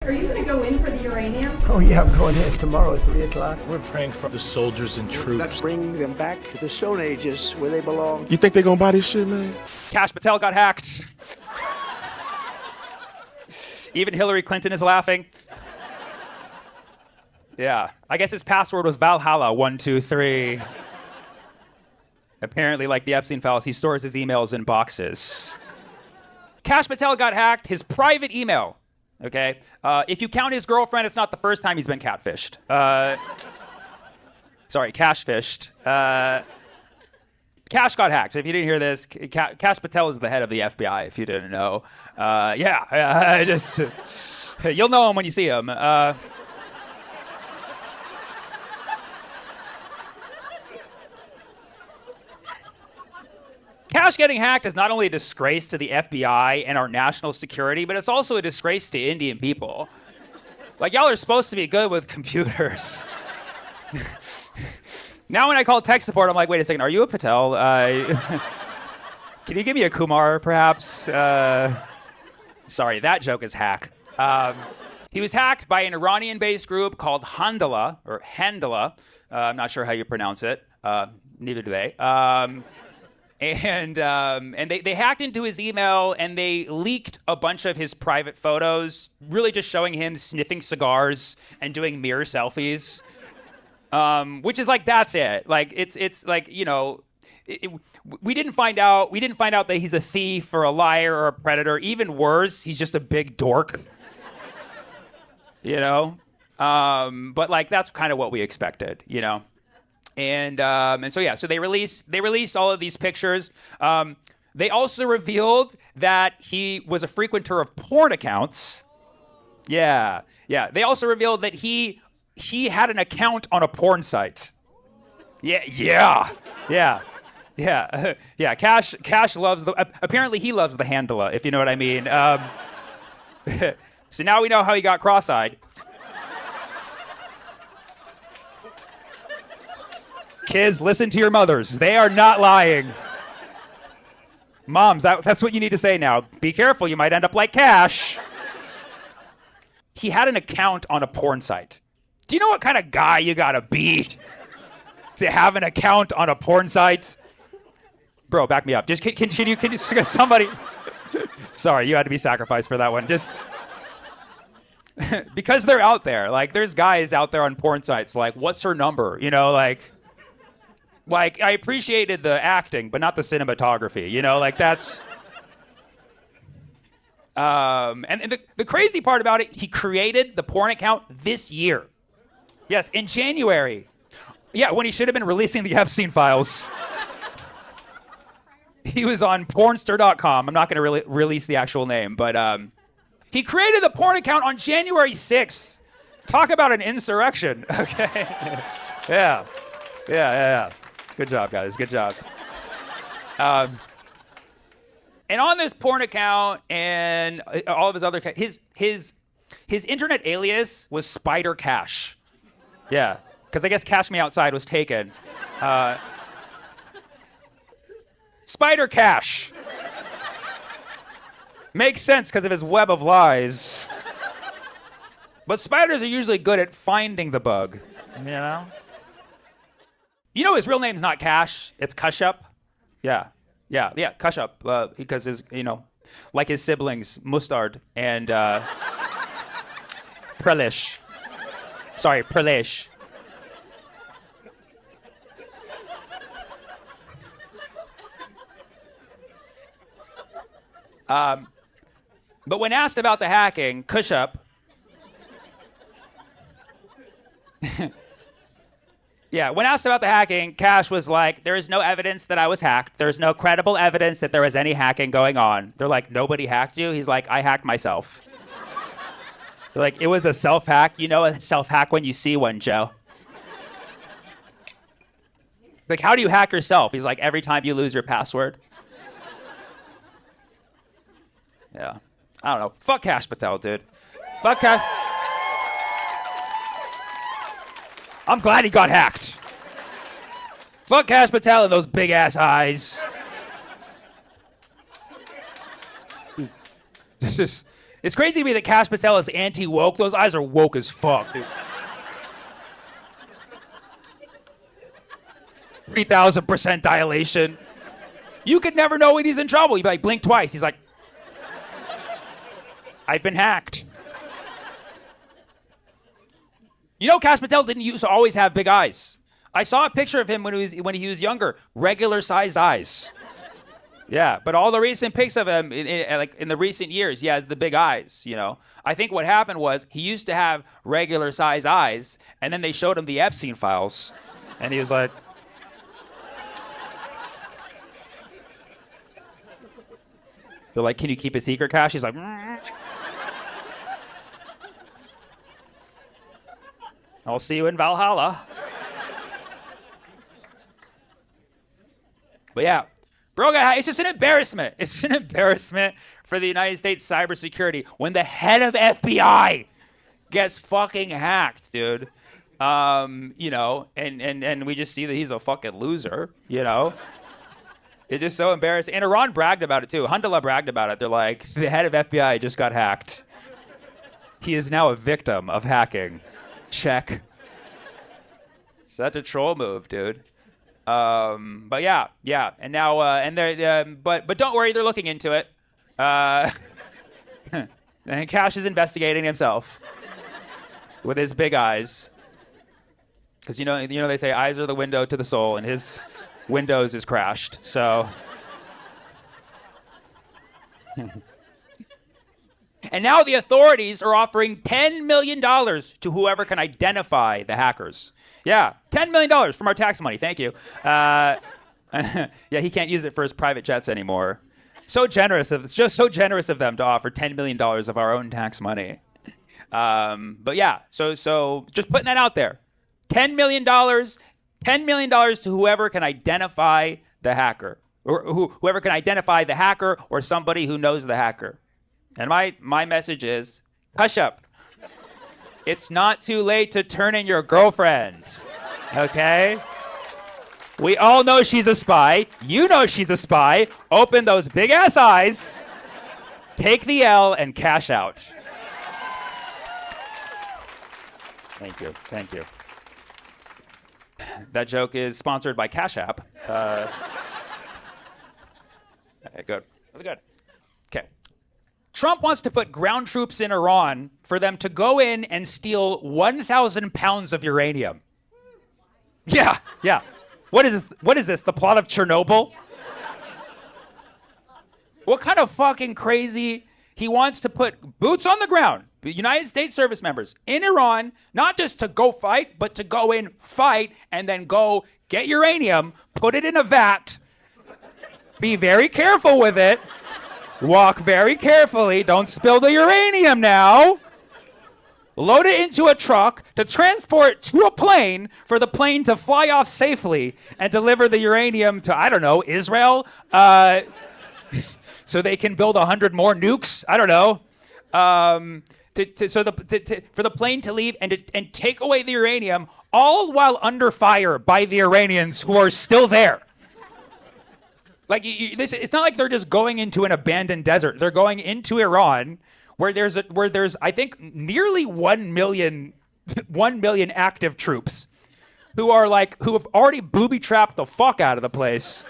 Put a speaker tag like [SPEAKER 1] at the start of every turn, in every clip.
[SPEAKER 1] Are you going to go in for the uranium?
[SPEAKER 2] Oh yeah, I'm going in tomorrow at 3 o'clock.
[SPEAKER 3] We're praying for the soldiers and troops.
[SPEAKER 4] Let's bring them back to the Stone Ages where they belong.
[SPEAKER 5] You think they gonna buy this shit, man?
[SPEAKER 6] Cash Patel got hacked. Even Hillary Clinton is laughing. Yeah, I guess his password was Valhalla 123. Apparently, like the Epstein files, he stores his emails in boxes. Cash Patel got hacked, his private email. Okay? If you count his girlfriend, it's not the first time he's been catfished. Sorry, cash fished. Cash got hacked. If you didn't hear this, Cash Patel is the head of the FBI, if you didn't know. You'll know him when you see him. Cash getting hacked is not only a disgrace to the FBI and our national security, but it's also a disgrace to Indian people. Like, y'all are supposed to be good with computers. Now when I call tech support, I'm like, wait a second, are you a Patel? Can you give me a Kumar, perhaps? Sorry, that joke is hack. He was hacked by an Iranian-based group called Hundela, or Hundela. I'm not sure how you pronounce it. Neither do they. And they hacked into his email and they leaked a bunch of his private photos, really just showing him sniffing cigars and doing mirror selfies. Which is like, that's it. Like, it's like, you know, we didn't find out that he's a thief or a liar or a predator. Even worse, he's just a big dork. You know? But like, that's kind of what we expected, you know? And so they released all of these pictures. They also revealed that he was a frequenter of porn accounts. Yeah. They also revealed that he had an account on a porn site. Yeah. Cash loves apparently he loves the Hundela, if you know what I mean. So now we know how he got cross-eyed. Kids, listen to your mothers. They are not lying. Moms, that's what you need to say now. Be careful, you might end up like Cash. He had an account on a porn site. Do you know what kind of guy you gotta be to have an account on a porn site? Bro, back me up. Just can you somebody... Sorry, you had to be sacrificed for that one. Just... because they're out there. Like, there's guys out there on porn sites like, what's her number? You know, like, I appreciated the acting, but not the cinematography. You know, like, that's... And the crazy part about it, he created the porn account this year. Yes, in January. Yeah, when he should have been releasing the Epstein files. He was on pornster.com. I'm not going to release the actual name, but he created the porn account on January 6th. Talk about an insurrection. Okay. Yeah. Good job, guys. Good job. And on this porn account and all of his other his internet alias was Spider Cash. Yeah, because I guess Cash Me Outside was taken. Spider Cash. Makes sense because of his web of lies. But spiders are usually good at finding the bug, you know? You know his real name's not Cash, it's Kashup. Yeah, Kashup, because his, you know, like his siblings, Mustard and Prelish. Sorry, Prelish. But when asked about the hacking, Kashup... Yeah, when asked about the hacking, Cash was like, there is no evidence that I was hacked. There's no credible evidence that there was any hacking going on. They're like, nobody hacked you? He's like, I hacked myself. They're like, it was a self-hack. You know a self-hack when you see one, Joe. Like, how do you hack yourself? He's like, every time you lose your password. Yeah. I don't know. Fuck Cash Patel, dude. Fuck Cash... I'm glad he got hacked. Fuck Cash Patel and those big-ass eyes. It's crazy to me that Cash Patel is anti-woke. Those eyes are woke as fuck, dude. 3,000% dilation. You could never know when he's in trouble. He'd be like, blink twice. He's like, I've been hacked. You know, Cash Patel didn't used to always have big eyes. I saw a picture of him when he was younger, regular-sized eyes. Yeah, but all the recent pics of him, in the recent years, he has the big eyes, you know. I think what happened was he used to have regular-sized eyes, and then they showed him the Epstein files, and he was like... They're like, can you keep a secret, Cash? He's like... I'll see you in Valhalla. But yeah, bro, it's just an embarrassment. It's an embarrassment for the United States cybersecurity when the head of FBI gets fucking hacked, dude. You know, and we just see that he's a fucking loser, you know. It's just so embarrassing. And Iran bragged about it too. Hundela bragged about it. They're like, the head of FBI just got hacked. He is now a victim of hacking. Check. Such a troll move, dude. But yeah, and now and they're but don't worry, they're looking into it. And Cash is investigating himself with his big eyes, because you know they say eyes are the window to the soul, and his Windows is crashed. So. And now the authorities are offering $10 million to whoever can identify the hackers. Yeah, $10 million from our tax money. Thank you. Yeah, he can't use it for his private jets anymore. It's just so generous of them to offer $10 million of our own tax money. But yeah, so just putting that out there. $10 million to whoever can identify the hacker, or whoever can identify the hacker or somebody who knows the hacker. And my message is, hush up. It's not too late to turn in your girlfriend, okay? We all know she's a spy. You know she's a spy. Open those big-ass eyes, take the L, and cash out. Thank you. That joke is sponsored by Cash App. Good. That's good. Okay. Trump wants to put ground troops in Iran for them to go in and steal 1,000 pounds of uranium. Yeah. What is this? The plot of Chernobyl? What kind of fucking crazy? He wants to put boots on the ground, United States service members in Iran, not just to go fight, but to go in, fight, and then go get uranium, put it in a vat, be very careful with it, walk very carefully, don't spill the uranium now, load it into a truck to transport to a plane for the plane to fly off safely and deliver the uranium to, I don't know, Israel, so they can build 100 more nukes. I don't know. For the plane to leave and take away the uranium, all while under fire by the Iranians who are still there. Like it's not like they're just going into an abandoned desert. They're going into Iran, where there's I think nearly 1 million active troops who have already booby trapped the fuck out of the place.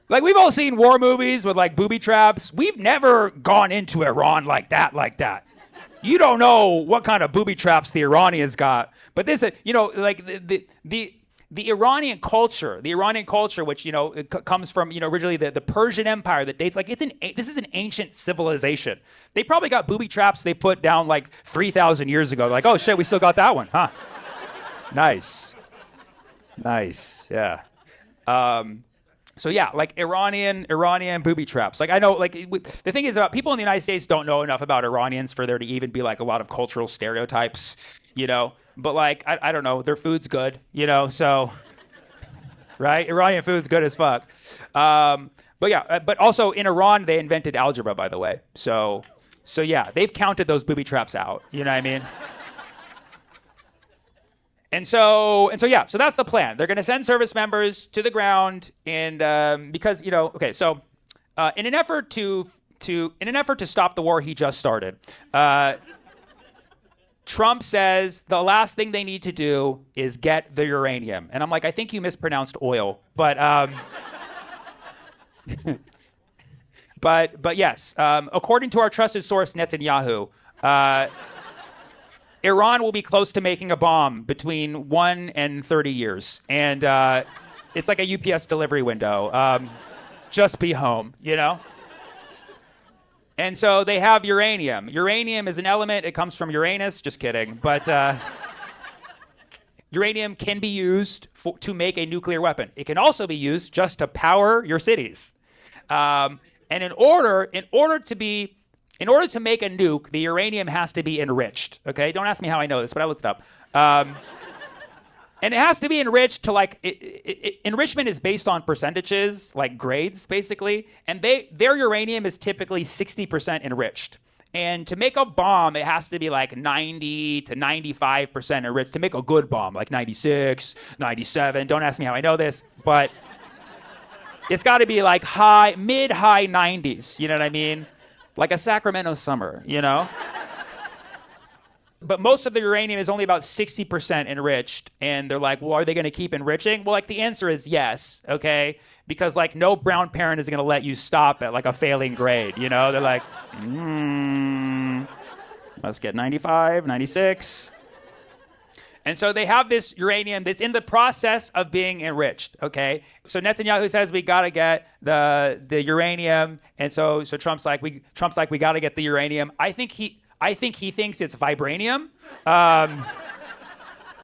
[SPEAKER 6] Like, we've all seen war movies with, like, booby traps. We've never gone into Iran like that. You don't know what kind of booby traps the Iranians got. But this, you know, like, the Iranian culture, which, you know, comes from, you know, originally the Persian Empire that dates, like, this is an ancient civilization. They probably got booby traps they put down, like, 3,000 years ago. Like, oh, shit, we still got that one, huh? Nice, yeah. So yeah, like Iranian booby traps. Like, I know, like, the thing is about people in the United States don't know enough about Iranians for there to even be like a lot of cultural stereotypes, you know. But like, I don't know, their food's good, you know. So, right, Iranian food's good as fuck. But yeah, but also in Iran they invented algebra, by the way. So yeah, they've counted those booby traps out. You know what I mean? And so yeah, so that's the plan. They're going to send service members to the ground, and because, you know, okay, so in an effort to in an effort to stop the war he just started, Trump says the last thing they need to do is get the uranium. And I'm like, I think you mispronounced oil. But but yes, according to our trusted source, Netanyahu, Iran will be close to making a bomb between 1 and 30 years. And it's like a UPS delivery window. Just be home, you know? And so they have uranium. Uranium is an element. It comes from Uranus. Just kidding. But uranium can be used to make a nuclear weapon. It can also be used just to power your cities. And in order to make a nuke, the uranium has to be enriched. Okay, don't ask me how I know this, but I looked it up. And it has to be enriched to enrichment is based on percentages, like grades, basically. And their uranium is typically 60% enriched. And to make a bomb, it has to be like 90 to 95% enriched. To make a good bomb, like 96, 97. Don't ask me how I know this, but it's got to be like mid-high 90s. You know what I mean? Like a Sacramento summer, you know? But most of the uranium is only about 60% enriched. And they're like, well, are they going to keep enriching? Well, like the answer is yes, okay? Because like no brown parent is going to let you stop at like a failing grade, you know? They're like, let's get 95, 96. And so they have this uranium that's in the process of being enriched, okay? So Netanyahu says we got to get the uranium. And so Trump's like we got to get the uranium. I think he thinks it's vibranium.